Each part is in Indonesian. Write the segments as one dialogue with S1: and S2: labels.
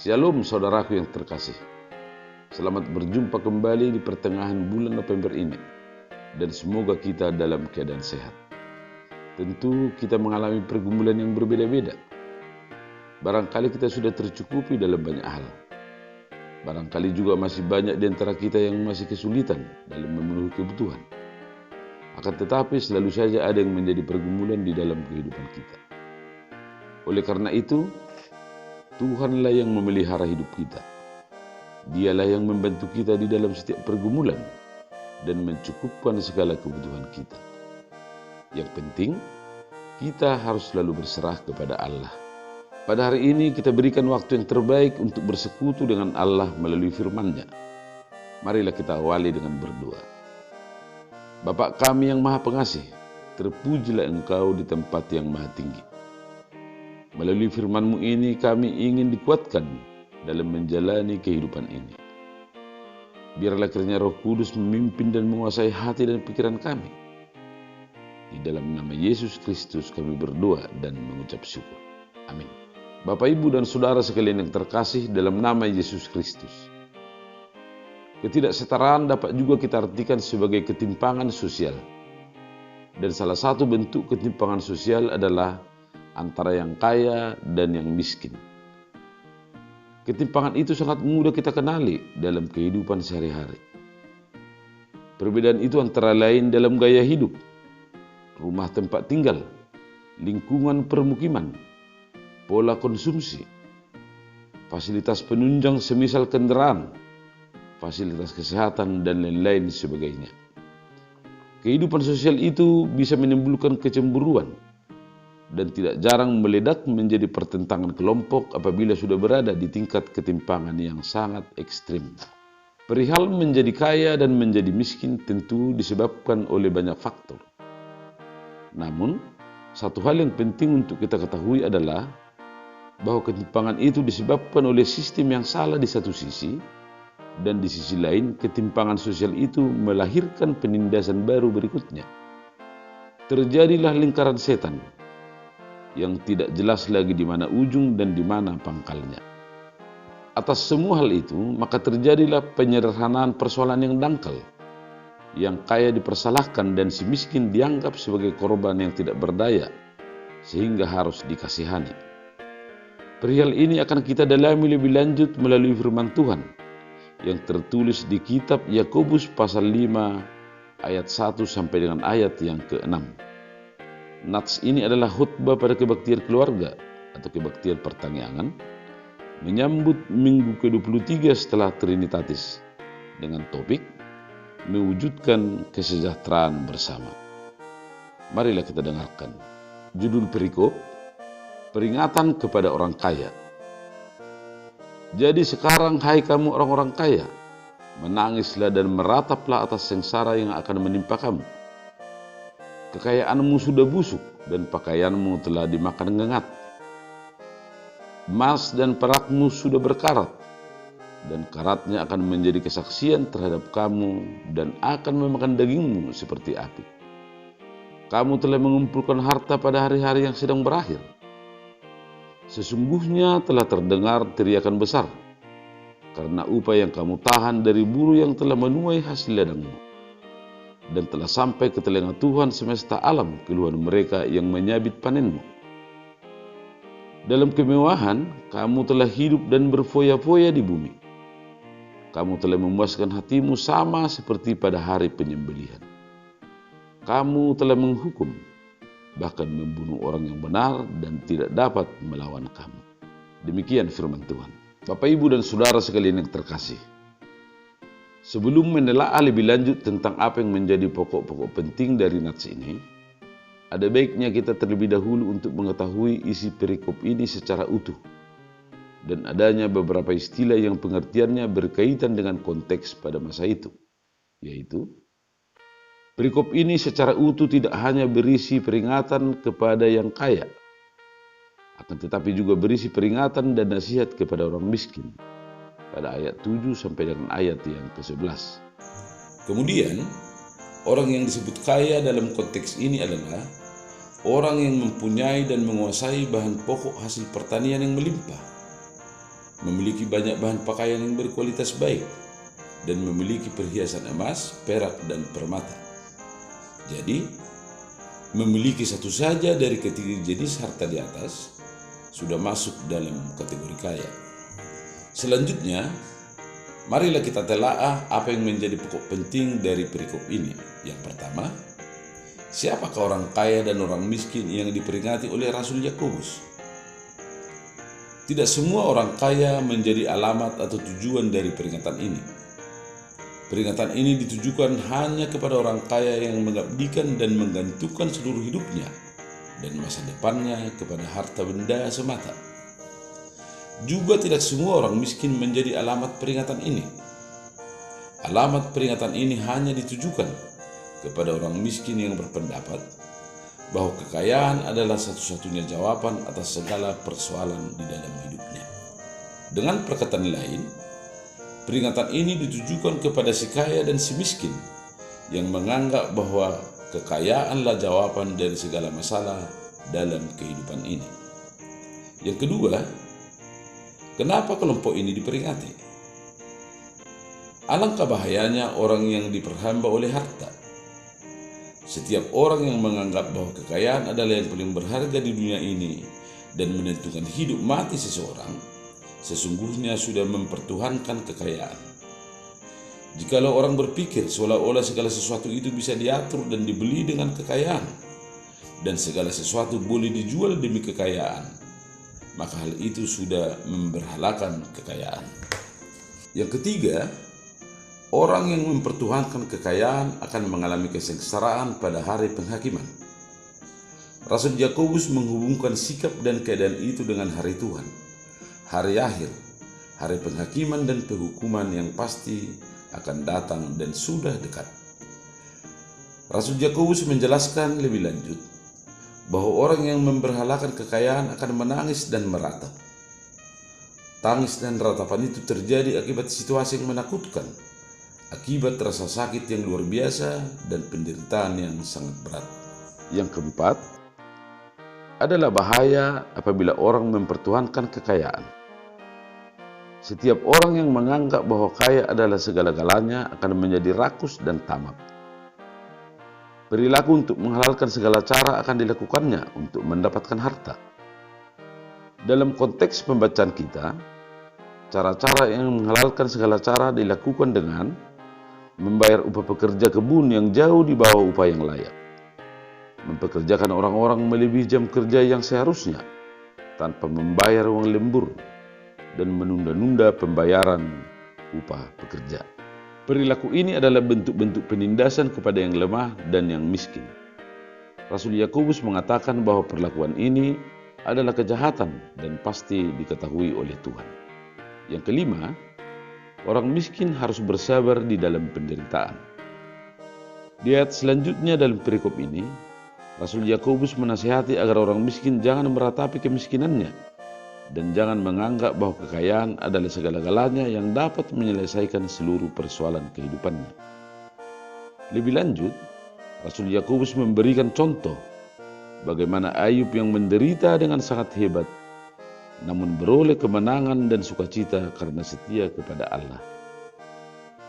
S1: Shalom saudaraku yang terkasih. Selamat berjumpa kembali di pertengahan bulan November ini. Dan semoga kita dalam keadaan sehat. Tentu kita mengalami pergumulan yang berbeda-beda. Barangkali kita sudah tercukupi dalam banyak hal. Barangkali juga masih banyak di antara kita yang masih kesulitan dalam memenuhi kebutuhan. Akan tetapi selalu saja ada yang menjadi pergumulan di dalam kehidupan kita. Oleh karena itu, Tuhanlah yang memelihara hidup kita. Dialah yang membantu kita di dalam setiap pergumulan dan mencukupkan segala kebutuhan kita. Yang penting, kita harus selalu berserah kepada Allah. Pada hari ini kita berikan waktu yang terbaik untuk bersekutu dengan Allah melalui firman-Nya. Marilah kita awali dengan berdoa. Bapa kami yang Maha Pengasih, terpujilah Engkau di tempat yang Maha Tinggi. Melalui firman-Mu ini kami ingin dikuatkan dalam menjalani kehidupan ini. Biarlah kiranya Roh Kudus memimpin dan menguasai hati dan pikiran kami. Di dalam nama Yesus Kristus kami berdoa dan mengucap syukur. Amin. Bapak, Ibu, dan Saudara sekalian yang terkasih dalam nama Yesus Kristus. Ketidaksetaraan dapat juga kita artikan sebagai ketimpangan sosial. Dan salah satu bentuk ketimpangan sosial adalah antara yang kaya dan yang miskin. Ketimpangan itu sangat mudah kita kenali dalam kehidupan sehari-hari. Perbedaan itu antara lain dalam gaya hidup, rumah tempat tinggal, lingkungan permukiman, pola konsumsi, fasilitas penunjang semisal kendaraan, fasilitas kesehatan, dan lain-lain sebagainya. Kehidupan sosial itu bisa menimbulkan kecemburuan dan tidak jarang meledak menjadi pertentangan kelompok apabila sudah berada di tingkat ketimpangan yang sangat ekstrim. Perihal menjadi kaya dan menjadi miskin tentu disebabkan oleh banyak faktor. Namun, satu hal yang penting untuk kita ketahui adalah bahwa ketimpangan itu disebabkan oleh sistem yang salah di satu sisi, dan di sisi lain ketimpangan sosial itu melahirkan penindasan baru berikutnya. Terjadilah lingkaran setan yang tidak jelas lagi di mana ujung dan di mana pangkalnya. Atas semua hal itu, maka terjadilah penyederhanaan persoalan yang dangkal. Yang kaya dipersalahkan dan si miskin dianggap sebagai korban yang tidak berdaya, sehingga harus dikasihani. Perihal ini akan kita dalami lebih lanjut melalui firman Tuhan yang tertulis di kitab Yakobus pasal 5 ayat 1 sampai dengan ayat yang ke-6. Nats ini adalah khutbah pada kebaktian keluarga atau kebaktian pertanian menyambut minggu ke-23 setelah Trinitatis dengan topik mewujudkan kesejahteraan bersama. Marilah kita dengarkan. Judul perikop, peringatan kepada orang kaya. Jadi sekarang hai kamu orang-orang kaya, menangislah dan merataplah atas sengsara yang akan menimpa kamu. Kekayaanmu sudah busuk dan pakaianmu telah dimakan ngengat. Emas dan perakmu sudah berkarat, dan karatnya akan menjadi kesaksian terhadap kamu dan akan memakan dagingmu seperti api. Kamu telah mengumpulkan harta pada hari-hari yang sedang berakhir. Sesungguhnya telah terdengar teriakan besar, karena upah yang kamu tahan dari buruh yang telah menuai hasil ladangmu. Dan telah sampai ke telinga Tuhan semesta alam keluhan mereka yang menyabit panenmu. Dalam kemewahan, kamu telah hidup dan berfoya-foya di bumi. Kamu telah memuaskan hatimu sama seperti pada hari penyembelihan. Kamu telah menghukum, bahkan membunuh orang yang benar dan tidak dapat melawan kamu. Demikian firman Tuhan. Bapak, Ibu, dan Saudara sekalian yang terkasih. Sebelum menelaah lebih lanjut tentang apa yang menjadi pokok-pokok penting dari nats ini, ada baiknya kita terlebih dahulu untuk mengetahui isi perikop ini secara utuh dan adanya beberapa istilah yang pengertiannya berkaitan dengan konteks pada masa itu, yaitu perikop ini secara utuh tidak hanya berisi peringatan kepada yang kaya, akan tetapi juga berisi peringatan dan nasihat kepada orang miskin pada ayat 7 sampai dengan ayat yang ke-11. Kemudian, orang yang disebut kaya dalam konteks ini adalah orang yang mempunyai dan menguasai bahan pokok hasil pertanian yang melimpah. memiliki banyak bahan pakaian yang berkualitas baik, dan memiliki perhiasan emas, perak, dan permata. Jadi, memiliki satu saja dari ketiga jenis harta di atas sudah masuk dalam kategori kaya. Selanjutnya, marilah kita telaah apa yang menjadi pokok penting dari perikop ini. Yang pertama, siapakah orang kaya dan orang miskin yang diperingati oleh Rasul Yakobus? Tidak semua orang kaya menjadi alamat atau tujuan dari peringatan ini. Peringatan ini ditujukan hanya kepada orang kaya yang mengabdikan dan menggantungkan seluruh hidupnya dan masa depannya kepada harta benda semata. Juga tidak semua orang miskin menjadi alamat peringatan ini. Alamat peringatan ini hanya ditujukan kepada orang miskin yang berpendapat bahwa kekayaan adalah satu-satunya jawaban atas segala persoalan di dalam hidupnya. Dengan perkataan lain, peringatan ini ditujukan kepada si kaya dan si miskin yang menganggap bahwa kekayaanlah jawaban dari segala masalah dalam kehidupan ini. Yang kedua, kenapa kelompok ini diperingati? Alangkah bahayanya orang yang diperhamba oleh harta. Setiap orang yang menganggap bahwa kekayaan adalah yang paling berharga di dunia ini dan menentukan hidup mati seseorang, sesungguhnya sudah mempertuhankan kekayaan. Jikalau orang berpikir seolah-olah segala sesuatu itu bisa diatur dan dibeli dengan kekayaan, dan segala sesuatu boleh dijual demi kekayaan, maka hal itu sudah memberhalakan kekayaan. Yang ketiga, orang yang mempertuhankan kekayaan akan mengalami kesengsaraan pada hari penghakiman. Rasul Yakobus menghubungkan sikap dan keadaan itu dengan hari Tuhan, hari akhir, hari penghakiman dan penghukuman yang pasti akan datang dan sudah dekat. Rasul Yakobus menjelaskan lebih lanjut bahwa orang yang memberhalakan kekayaan akan menangis dan meratap. Tangis dan ratapan itu terjadi akibat situasi yang menakutkan, akibat rasa sakit yang luar biasa dan penderitaan yang sangat berat. Yang keempat adalah bahaya apabila orang mempertuhankan kekayaan. Setiap orang yang menganggap bahwa kaya adalah segala-galanya akan menjadi rakus dan tamak. Perilaku untuk menghalalkan segala cara akan dilakukannya untuk mendapatkan harta. Dalam konteks pembacaan kita, cara-cara yang menghalalkan segala cara dilakukan dengan membayar upah pekerja kebun yang jauh di bawah upah yang layak, mempekerjakan orang-orang melebihi jam kerja yang seharusnya tanpa membayar uang lembur, dan menunda-nunda pembayaran upah pekerja. Perilaku ini adalah bentuk-bentuk penindasan kepada yang lemah dan yang miskin. Rasul Yakobus mengatakan bahwa perlakuan ini adalah kejahatan dan pasti diketahui oleh Tuhan. Yang kelima, orang miskin harus bersabar di dalam penderitaan. Di ayat selanjutnya dalam perikop ini, Rasul Yakobus menasihati agar orang miskin jangan meratapi kemiskinannya dan jangan menganggap bahwa kekayaan adalah segala-galanya yang dapat menyelesaikan seluruh persoalan kehidupannya. Lebih lanjut, Rasul Yakobus memberikan contoh bagaimana Ayub yang menderita dengan sangat hebat, namun beroleh kemenangan dan sukacita karena setia kepada Allah.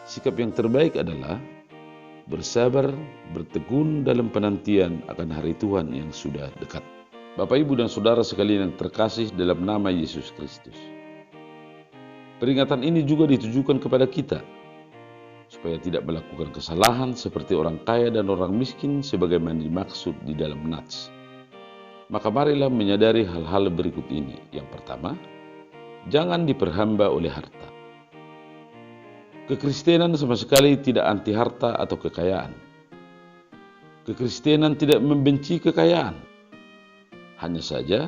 S1: Sikap yang terbaik adalah bersabar, bertekun dalam penantian akan hari Tuhan yang sudah dekat. Bapak, Ibu, dan Saudara sekalian yang terkasih dalam nama Yesus Kristus. Peringatan ini juga ditujukan kepada kita, supaya tidak melakukan kesalahan seperti orang kaya dan orang miskin sebagaimana dimaksud di dalam Nats. Maka marilah menyadari hal-hal berikut ini. Yang pertama, jangan diperhamba oleh harta. Kekristenan sama sekali tidak anti harta atau kekayaan. Kekristenan tidak membenci kekayaan. Hanya saja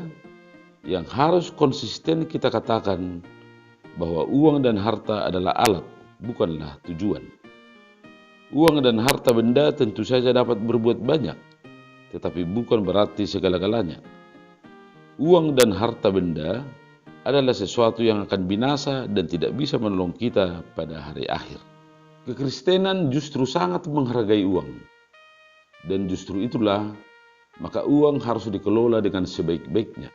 S1: yang harus konsisten kita katakan bahwa uang dan harta adalah alat, bukanlah tujuan. Uang dan harta benda tentu saja dapat berbuat banyak, tetapi bukan berarti segala-galanya. Uang dan harta benda adalah sesuatu yang akan binasa dan tidak bisa menolong kita pada hari akhir. Kekristenan justru sangat menghargai uang, dan justru itulah maka uang harus dikelola dengan sebaik-baiknya.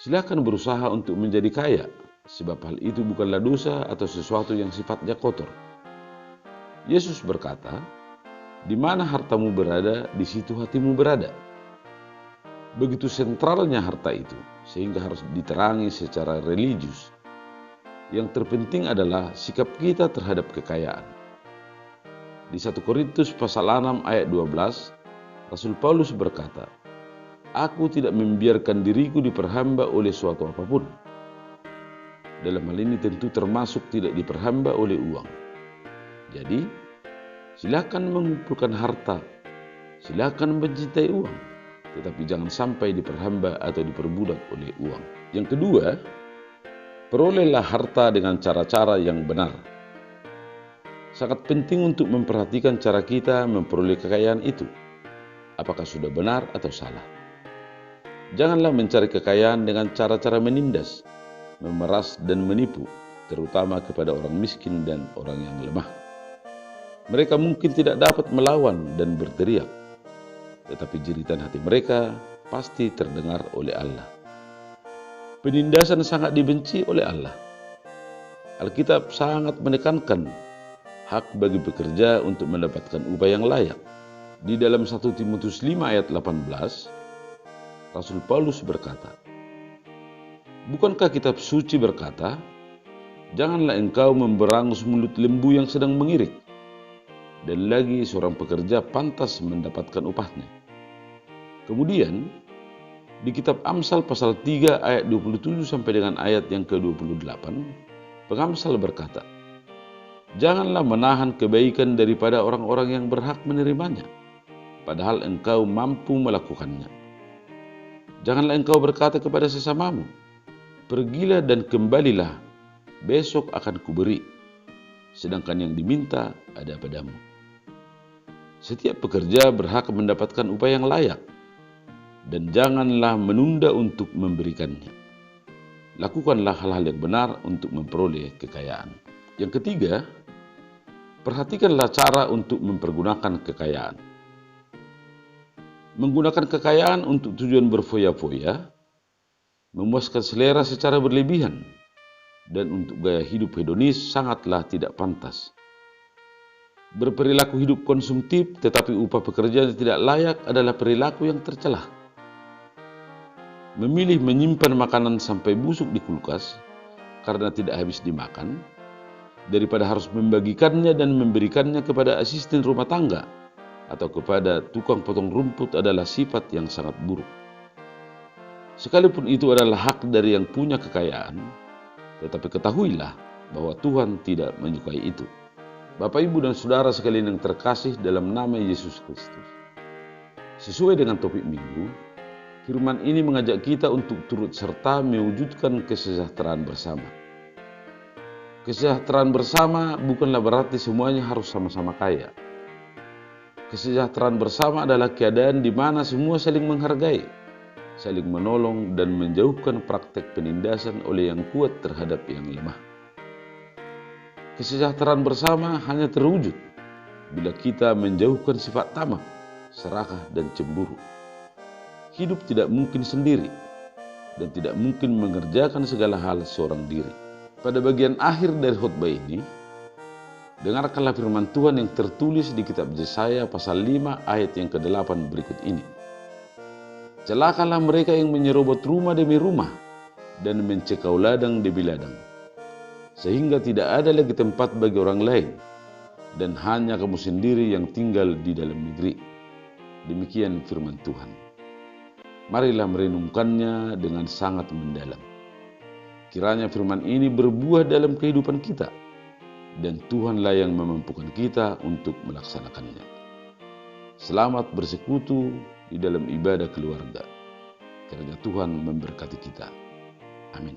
S1: Silakan berusaha untuk menjadi kaya, sebab hal itu bukanlah dosa atau sesuatu yang sifatnya kotor. Yesus berkata, "Di mana hartamu berada, di situ hatimu berada." Begitu sentralnya harta itu, sehingga harus diterangi secara religius. Yang terpenting adalah sikap kita terhadap kekayaan. Di 1 Korintus pasal 6 ayat 12, Rasul Paulus berkata, "Aku tidak membiarkan diriku diperhamba oleh suatu apapun." Dalam hal ini tentu termasuk tidak diperhamba oleh uang. Jadi, silakan mengumpulkan harta, silakan mencintai uang, tetapi jangan sampai diperhamba atau diperbudak oleh uang. Yang kedua, perolehlah harta dengan cara-cara yang benar. Sangat penting untuk memperhatikan cara kita memperoleh kekayaan itu. Apakah sudah benar atau salah? Janganlah mencari kekayaan dengan cara-cara menindas, memeras dan menipu, terutama kepada orang miskin dan orang yang lemah. Mereka mungkin tidak dapat melawan dan berteriak, tetapi jeritan hati mereka pasti terdengar oleh Allah. Penindasan sangat dibenci oleh Allah. Alkitab sangat menekankan hak bagi pekerja untuk mendapatkan upah yang layak. Di dalam 1 Timotius 5 ayat 18, Rasul Paulus berkata, "Bukankah kitab suci berkata, janganlah engkau memberangus mulut lembu yang sedang mengirik, dan lagi seorang pekerja pantas mendapatkan upahnya." Kemudian, di kitab Amsal pasal 3 ayat 27 sampai dengan ayat yang ke-28, pengamsal berkata, "Janganlah menahan kebaikan daripada orang-orang yang berhak menerimanya, padahal engkau mampu melakukannya. Janganlah engkau berkata kepada sesamamu, pergilah dan kembalilah, besok akan kuberi, sedangkan yang diminta ada padamu." Setiap pekerja berhak mendapatkan upah yang layak, dan janganlah menunda untuk memberikannya. Lakukanlah hal-hal yang benar untuk memperoleh kekayaan. Yang ketiga, perhatikanlah cara untuk mempergunakan kekayaan. Menggunakan kekayaan untuk tujuan berfoya-foya, memuaskan selera secara berlebihan, dan untuk gaya hidup hedonis sangatlah tidak pantas. Berperilaku hidup konsumtif tetapi upah pekerjaan tidak layak adalah perilaku yang tercelah. Memilih menyimpan makanan sampai busuk di kulkas karena tidak habis dimakan, daripada harus membagikannya dan memberikannya kepada asisten rumah tangga atau kepada tukang potong rumput adalah sifat yang sangat buruk. Sekalipun itu adalah hak dari yang punya kekayaan, tetapi ketahuilah bahwa Tuhan tidak menyukai itu. Bapak, Ibu, dan Saudara sekalian yang terkasih dalam nama Yesus Kristus. Sesuai dengan topik minggu, firman ini mengajak kita untuk turut serta mewujudkan kesejahteraan bersama. Kesejahteraan bersama bukanlah berarti semuanya harus sama-sama kaya. Kesejahteraan bersama adalah keadaan di mana semua saling menghargai, saling menolong, dan menjauhkan praktek penindasan oleh yang kuat terhadap yang lemah. Kesejahteraan bersama hanya terwujud bila kita menjauhkan sifat tamak, serakah, dan cemburu. Hidup tidak mungkin sendiri dan tidak mungkin mengerjakan segala hal seorang diri. Pada bagian akhir dari khotbah ini, dengarkanlah firman Tuhan yang tertulis di kitab Yesaya pasal 5 ayat yang ke-8 berikut ini. "Celakalah mereka yang menyerobot rumah demi rumah dan mencekau ladang demi ladang, sehingga tidak ada lagi tempat bagi orang lain, dan hanya kamu sendiri yang tinggal di dalam negeri." Demikian firman Tuhan. Marilah merenungkannya dengan sangat mendalam. Kiranya firman ini berbuah dalam kehidupan kita, dan Tuhanlah yang memampukan kita untuk melaksanakannya. Selamat bersekutu di dalam ibadah keluarga. Kiranya Tuhan memberkati kita. Amin.